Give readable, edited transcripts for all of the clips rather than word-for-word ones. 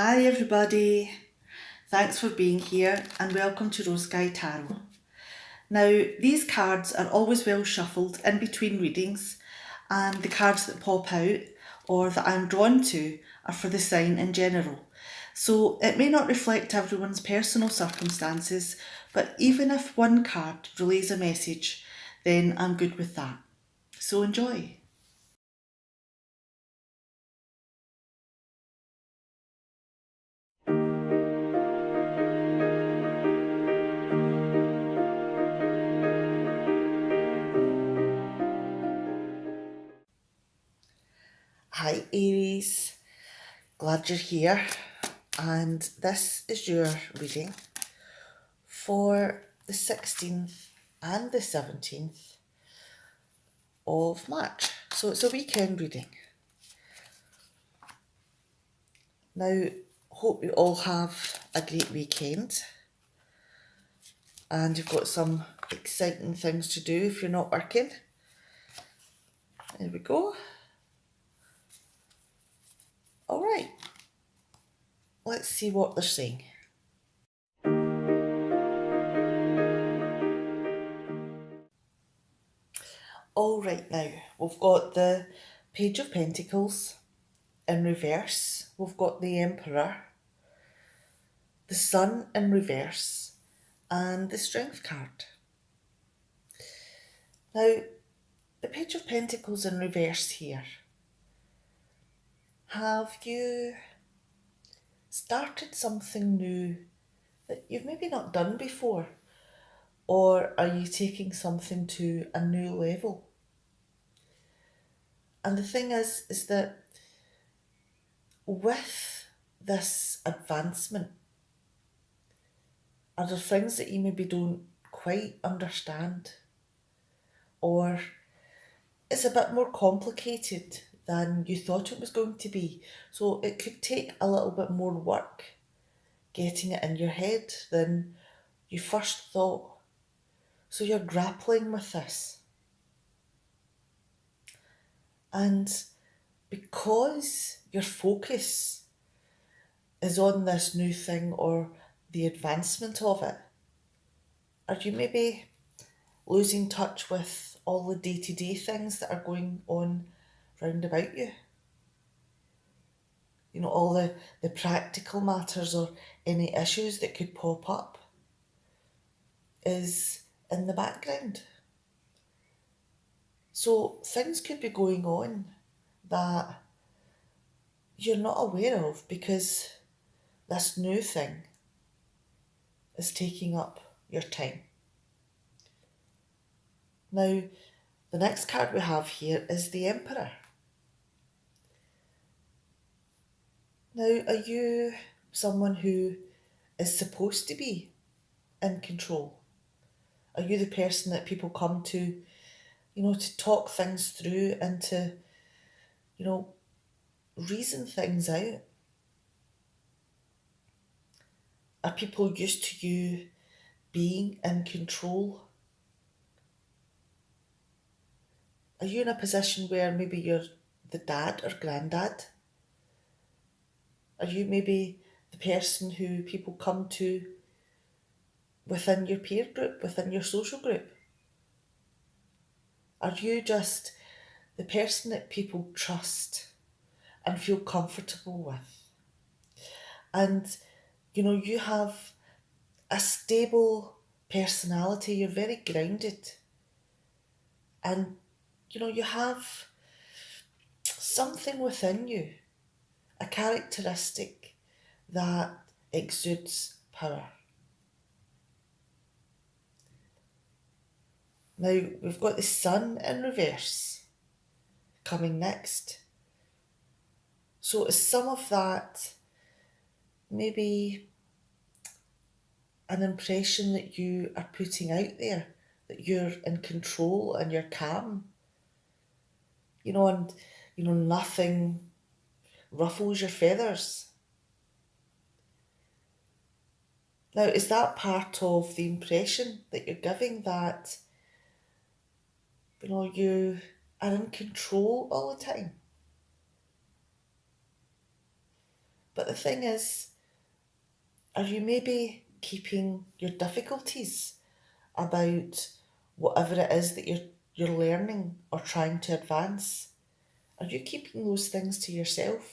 Hi everybody, thanks for being here and welcome to Rose Sky Tarot. Now these cards are always well shuffled in between readings, and the cards that pop out or that I'm drawn to are for the sign in general. So it may not reflect everyone's personal circumstances, but even if one card relays a message, then I'm good with that. So enjoy. Hi Aries, glad you're here, and this is your reading for the 16th and the 17th of March. So it's a weekend reading. Now, hope you all have a great weekend and you've got some exciting things to do if you're not working. There we go. All right, let's see what they're saying. All right, now we've got the Page of Pentacles in reverse. We've got the Emperor, the Sun in reverse, and the Strength card. Now, the Page of Pentacles in reverse here. Have you started something new that you've maybe not done before? Or are you taking something to a new level? And the thing is that with this advancement, are there things that you maybe don't quite understand? Or it's a bit more complicated than you thought it was going to be. So it could take a little bit more work getting it in your head than you first thought. So you're grappling with this. And because your focus is on this new thing or the advancement of it, are you maybe losing touch with all the day-to-day things that are going on round about you? You know, all the practical matters or any issues that could pop up is in the background. So things could be going on that you're not aware of because this new thing is taking up your time. Now, the next card we have here is the Emperor. Now, are you someone who is supposed to be in control? Are you the person that people come to, to talk things through and to, reason things out? Are people used to you being in control? Are you in a position where maybe you're the dad or granddad? Are you maybe the person who people come to within your peer group, within your social group? Are you just the person that people trust and feel comfortable with? And, you have a stable personality, you're very grounded. And, you have something within you, a characteristic that exudes power. Now, we've got the Sun in reverse coming next. So is some of that maybe an impression that you are putting out there, that you're in control and you're calm? And nothing ruffles your feathers. Now, is that part of the impression that you're giving, that, you are in control all the time? But the thing is, are you maybe keeping your difficulties about whatever it is that you're learning or trying to advance? Are you keeping those things to yourself?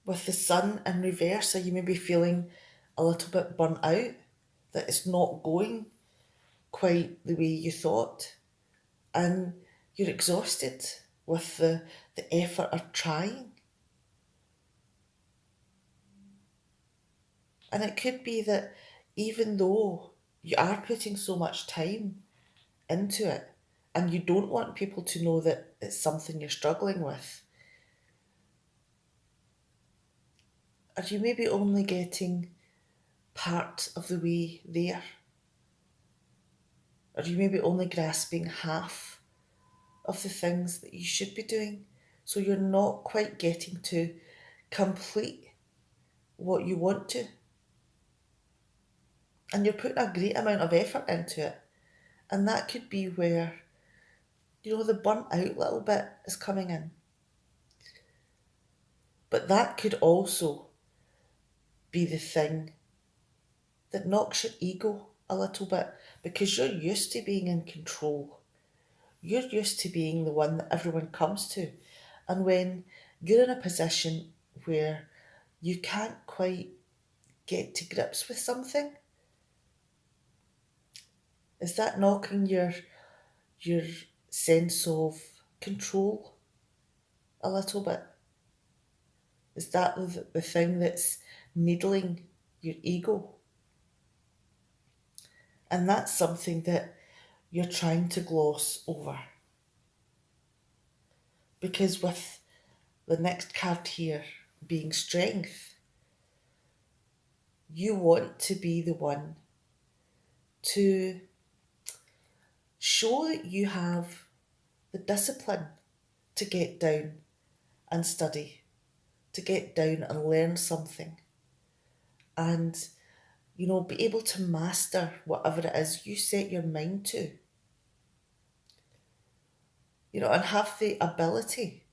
With the sun in reverse, are you maybe feeling a little bit burnt out? That it's not going quite the way you thought? And you're exhausted with the effort of trying? And it could be that even though you are putting so much time into it and you don't want people to know that it's something you're struggling with, are you maybe only getting part of the way there? Are you maybe only grasping half of the things that you should be doing? So you're not quite getting to complete what you want to. And you're putting a great amount of effort into it. And that could be where, the burnt out little bit is coming in. But that could also be the thing that knocks your ego a little bit, because you're used to being in control. You're used to being the one that everyone comes to. And when you're in a position where you can't quite get to grips with something, is that knocking your sense of control a little bit? Is that the thing that's needling your ego? And that's something that you're trying to gloss over. Because with the next card here being strength, you want to be the one to show that you have the discipline to get down and study, to get down and learn something, and be able to master whatever it is you set your mind to, and have the ability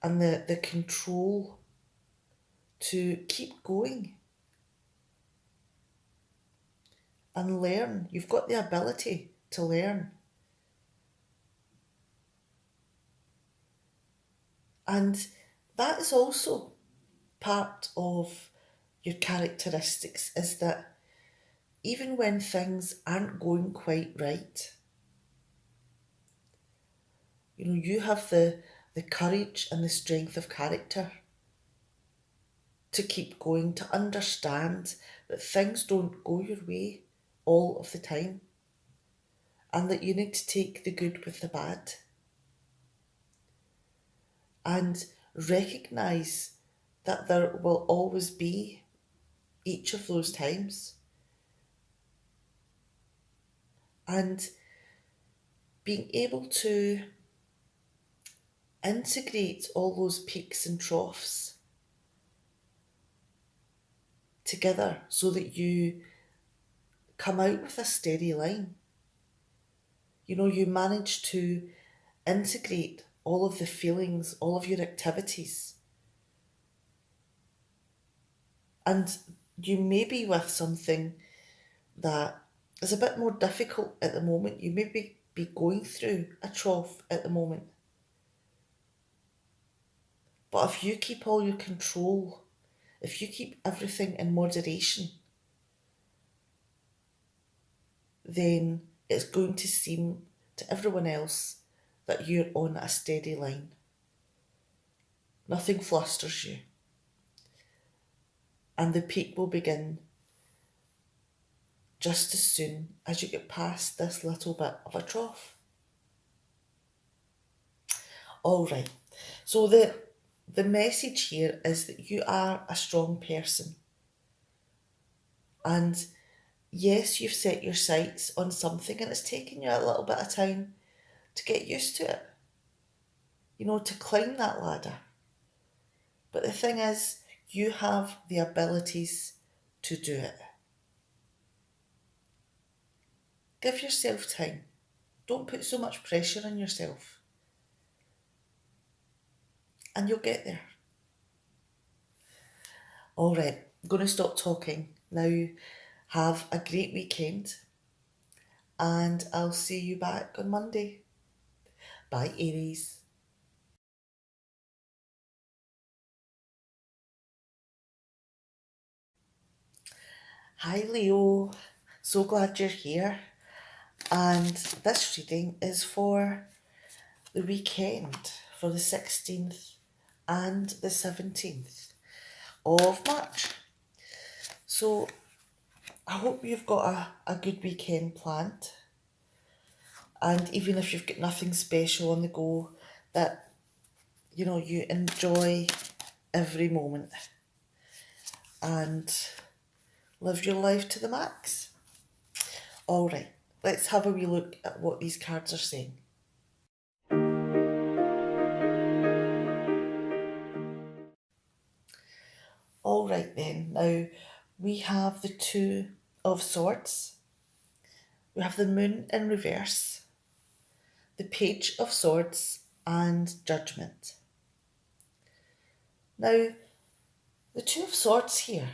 and the control to keep going and learn. You've got the ability to learn. And that is also part of your characteristics, is that even when things aren't going quite right, you have the courage and the strength of character to keep going, to understand that things don't go your way all of the time, and that you need to take the good with the bad and recognise that there will always be each of those times. And being able to integrate all those peaks and troughs together so that you come out with a steady line. You manage to integrate all of the feelings, all of your activities. And you may be with something that is a bit more difficult at the moment. You may be going through a trough at the moment. But if you keep all your control, if you keep everything in moderation, then it's going to seem to everyone else that you're on a steady line. Nothing flusters you. And the peak will begin just as soon as you get past this little bit of a trough. All right. So the message here is that you are a strong person. And yes, you've set your sights on something and it's taken you a little bit of time to get used to it, to climb that ladder. But the thing is, you have the abilities to do it. Give yourself time. Don't put so much pressure on yourself. and you'll get there. All right, I'm going to stop talking now. Have a great weekend, and I'll see you back on Monday. Bye, Aries. Hi, Leo. So glad you're here. And this reading is for the weekend, for the 16th and the 17th of March. So I hope you've got a good weekend planned. And even if you've got nothing special on the go, that you enjoy every moment and live your life to the max. All right, let's have a wee look at what these cards are saying. All right then, now we have the Two of Swords, we have the Moon in reverse, the Page of Swords, and Judgment. Now, the Two of Swords here,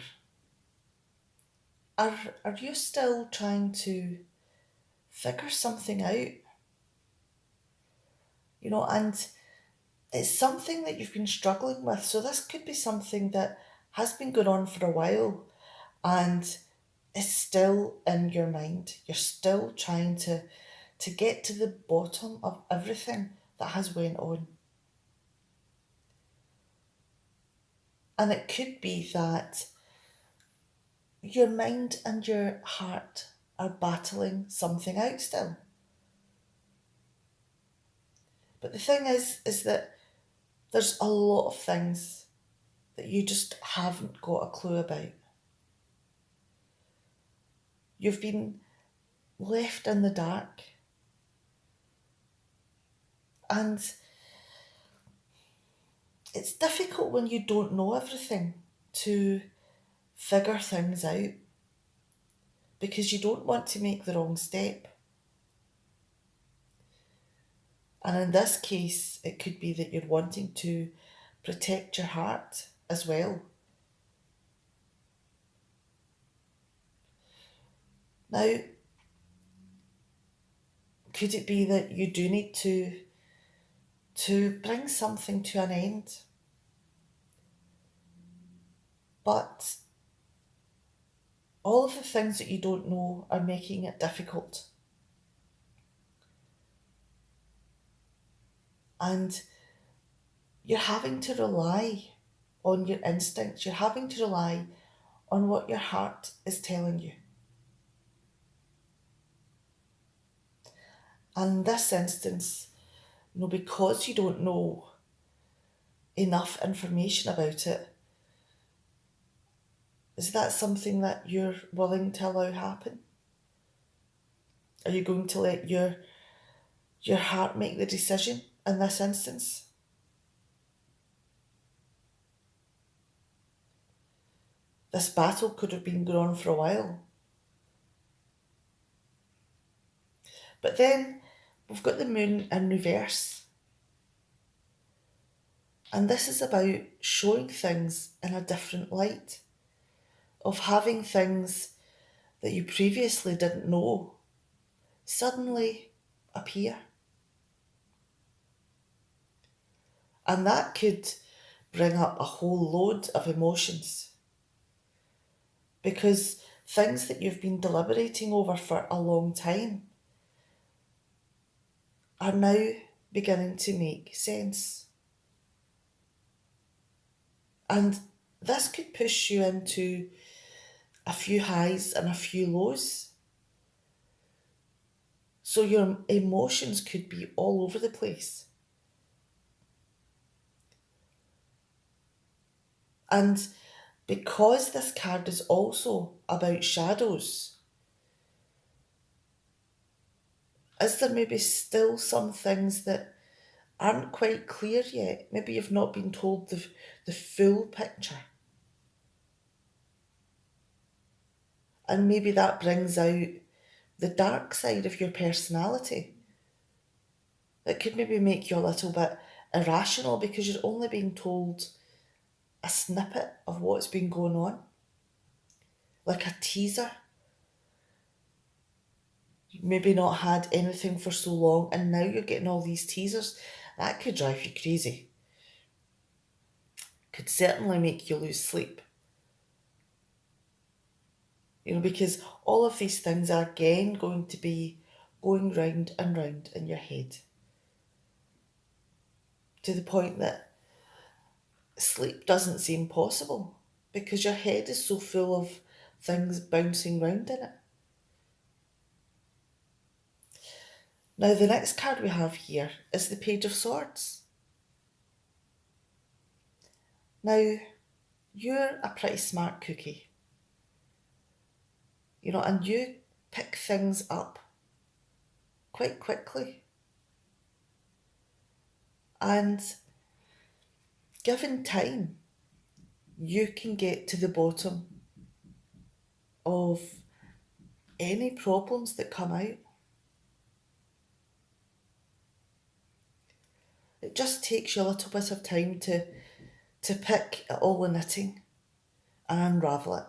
are you still trying to figure something out? And it's something that you've been struggling with. So this could be something that has been going on for a while and is still in your mind. You're still trying to get to the bottom of everything that has went on. And it could be that your mind and your heart are battling something out still. But the thing is that there's a lot of things that you just haven't got a clue about. You've been left in the dark. And it's difficult when you don't know everything to figure things out because you don't want to make the wrong step. And in this case, it could be that you're wanting to protect your heart as well. Now, could it be that you do need to bring something to an end? But all of the things that you don't know are making it difficult. And you're having to rely on your instincts. You're having to rely on what your heart is telling you. And in this instance, because you don't know enough information about it, is that something that you're willing to allow happen? Are you going to let your heart make the decision in this instance? This battle could have been going on for a while. But then we've got the Moon in reverse. And this is about showing things in a different light, of having things that you previously didn't know suddenly appear. And that could bring up a whole load of emotions, because things that you've been deliberating over for a long time are now beginning to make sense. And this could push you into a few highs and a few lows. So your emotions could be all over the place. And because this card is also about shadows, is there maybe still some things that aren't quite clear yet? Maybe you've not been told the full picture. And maybe that brings out the dark side of your personality. It could maybe make you a little bit irrational because you're only being told a snippet of what's been going on, like a teaser. You've maybe not had anything for so long and now you're getting all these teasers. That could drive you crazy. Could certainly make you lose sleep. Because all of these things are again going to be going round and round in your head to the point that sleep doesn't seem possible because your head is so full of things bouncing round in it. Now, the next card we have here is the Page of Swords. Now, you're a pretty smart cookie, and you pick things up quite quickly. And given time, you can get to the bottom of any problems that come out. It just takes you a little bit of time to pick at all the knitting and unravel it.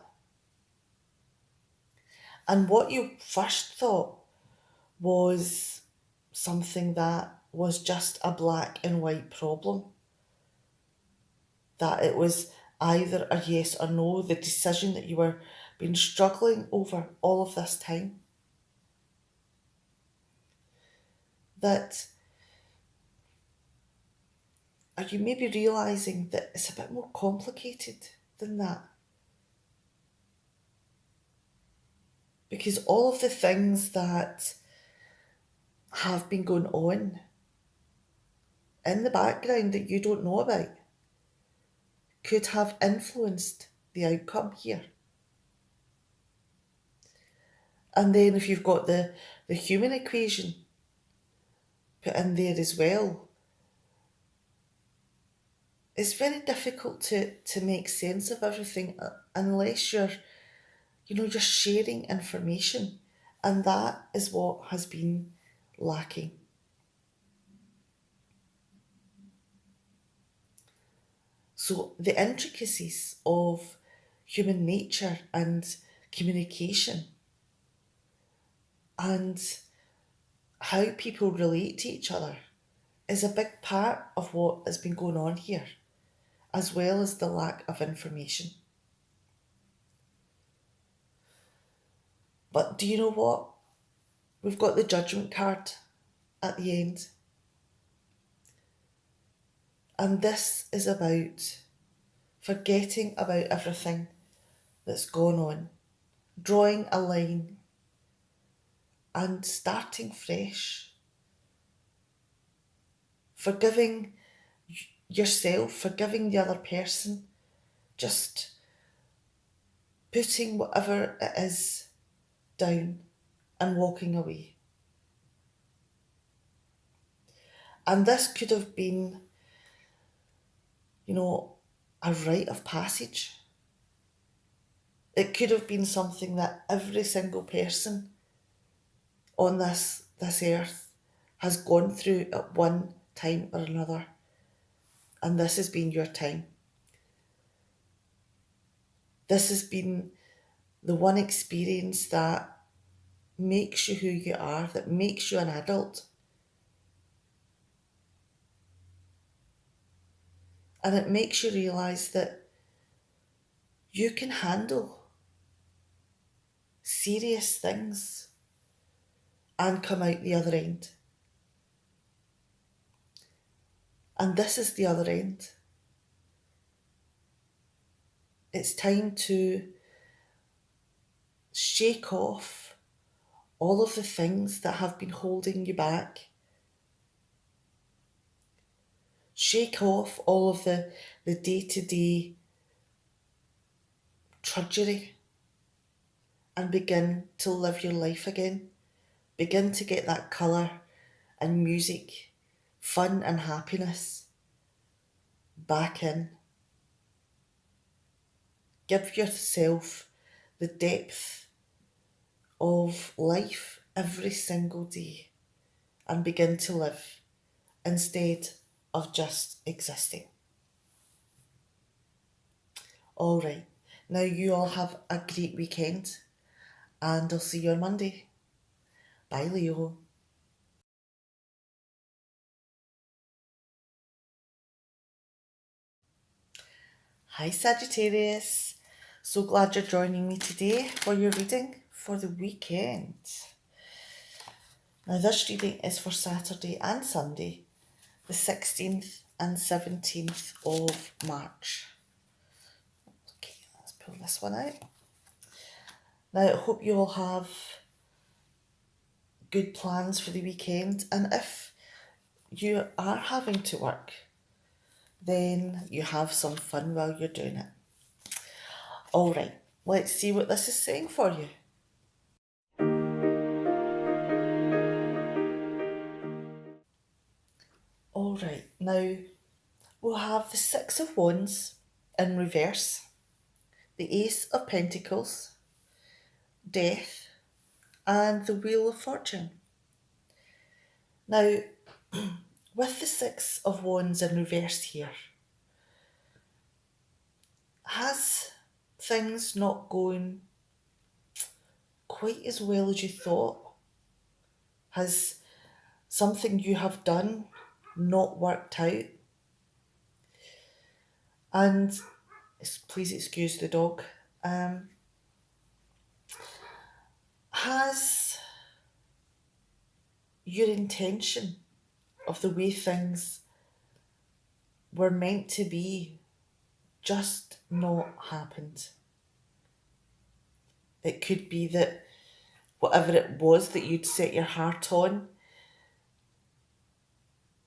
And what you first thought was something that was just a black and white problem, that it was either a yes or no, the decision that you were been struggling over all of this time, that are you maybe realising that it's a bit more complicated than that? Because all of the things that have been going on in the background that you don't know about could have influenced the outcome here. And then if you've got the human equation put in there as well, it's very difficult to make sense of everything unless you're sharing information. And that is what has been lacking. So the intricacies of human nature and communication and how people relate to each other is a big part of what has been going on here, as well as the lack of information. But do you know what? We've got the Judgment card at the end. And this is about forgetting about everything that's gone on, drawing a line and starting fresh. Forgiving yourself, forgiving the other person, just putting whatever it is down and walking away. And this could have been, a rite of passage. It could have been something that every single person on this earth has gone through at one time or another. And this has been your time. This has been the one experience that makes you who you are, that makes you an adult. And it makes you realise that you can handle serious things and come out the other end. And this is the other end. It's time to shake off all of the things that have been holding you back. Shake off all of the day-to-day drudgery and begin to live your life again. Begin to get that colour and music, fun and happiness back in. Give yourself the depth of life every single day and begin to live instead of just existing. All right. Now you all have a great weekend and I'll see you on Monday. Bye, Leo. Hi, Sagittarius. So glad you're joining me today for your reading for the weekend. Now, this reading is for Saturday and Sunday, the 16th and 17th of March. Okay, let's pull this one out. Now, I hope you all have good plans for the weekend, and if you are having to work, then you have some fun while you're doing it. All right, let's see what this is saying for you. All right, now we'll have the Six of Wands in reverse, the Ace of Pentacles, Death, and the Wheel of Fortune. Now, with the Six of Wands in reverse here, has things not going quite as well as you thought? Has something you have done not worked out? And please excuse the dog. Has your intention of the way things were meant to be just not happened? It could be that whatever it was that you'd set your heart on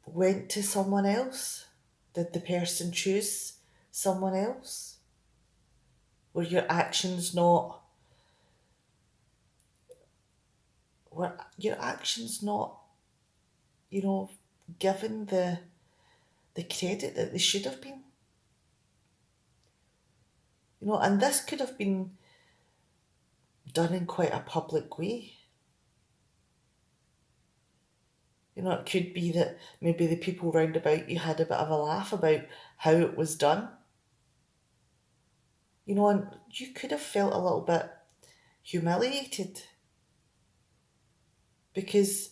went to someone else. Did the person choose someone else? Were your actions not given the credit that they should have been? And this could have been done in quite a public way. It could be that maybe the people round about you had a bit of a laugh about how it was done. And you could have felt a little bit humiliated, because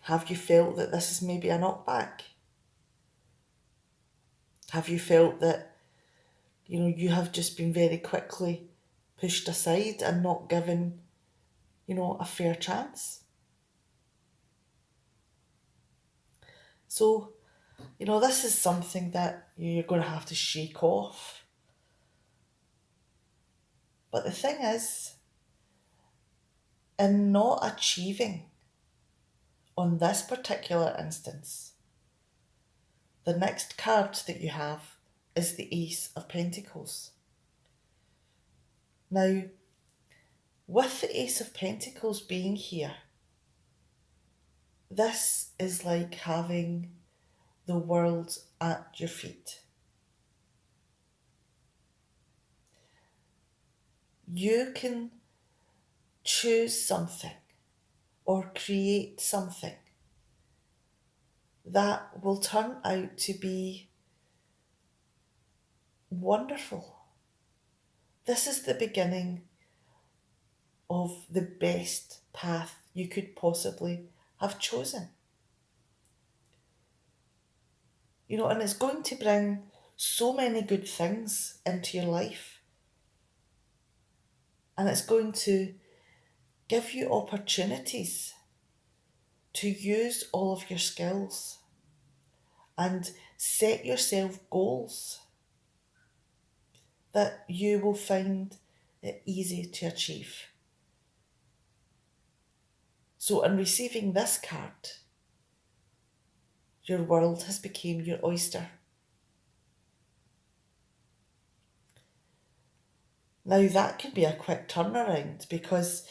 have you felt that this is maybe a knockback? Have you felt that, you have just been very quickly pushed aside and not given, a fair chance? So, this is something that you're going to have to shake off. But the thing is, in not achieving on this particular instance, the next card that you have is the Ace of Pentacles. Now, with the Ace of Pentacles being here, this is like having the world at your feet. You can choose something or create something that will turn out to be wonderful. This is the beginning of the best path you could possibly have chosen. And it's going to bring so many good things into your life. And it's going to give you opportunities to use all of your skills and set yourself goals that you will find it easy to achieve. So in receiving this card, your world has become your oyster. Now that could be a quick turnaround, because,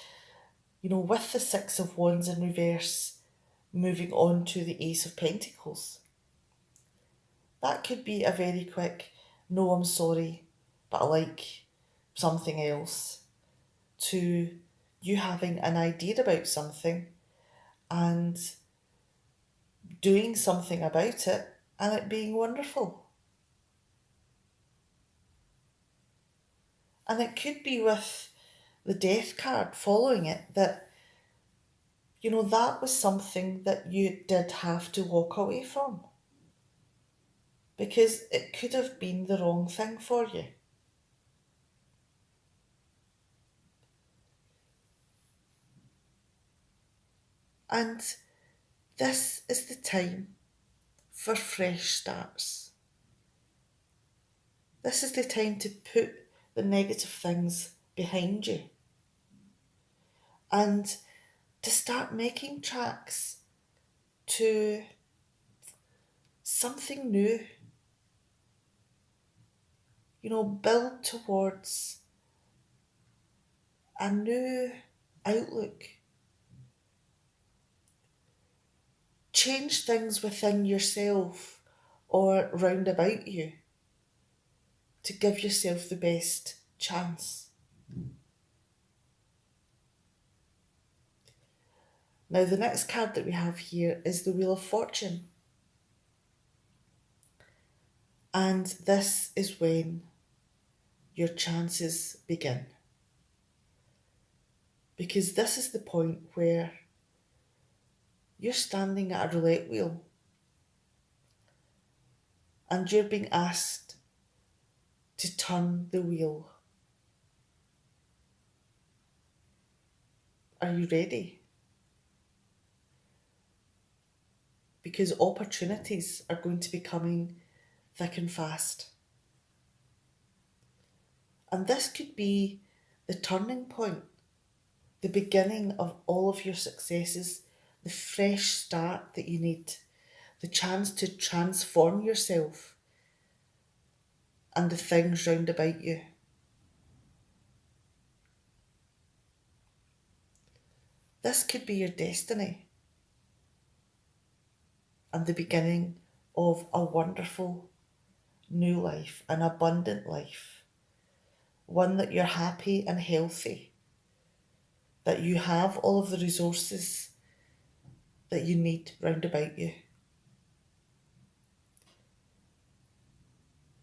with the Six of Wands in reverse, moving on to the Ace of Pentacles, that could be a very quick, no, I'm sorry, but I like something else, to you having an idea about something and doing something about it and it being wonderful. And it could be with the death card following it that, that was something that you did have to walk away from because it could have been the wrong thing for you. And this is the time for fresh starts. This is the time to put the negative things behind you and to start making tracks to something new. Build towards a new outlook. Change things within yourself or round about you to give yourself the best chance. Now, the next card that we have here is the Wheel of Fortune. And this is when your chances begin. Because this is the point where you're standing at a roulette wheel and you're being asked to turn the wheel. Are you ready? Because opportunities are going to be coming thick and fast. And this could be the turning point, the beginning of all of your successes, the fresh start that you need, the chance to transform yourself and the things round about you. This could be your destiny and the beginning of a wonderful new life, an abundant life, one that you're happy and healthy, that you have all of the resources that you need round about you.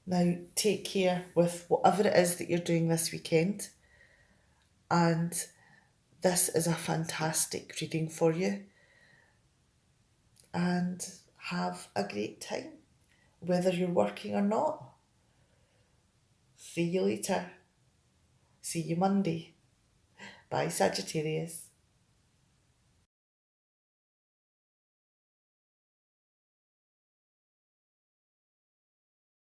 Now, take care with whatever it is that you're doing this weekend, and this is a fantastic reading for you, and have a great time, whether you're working or not. See you later. See you Monday. Bye, Sagittarius.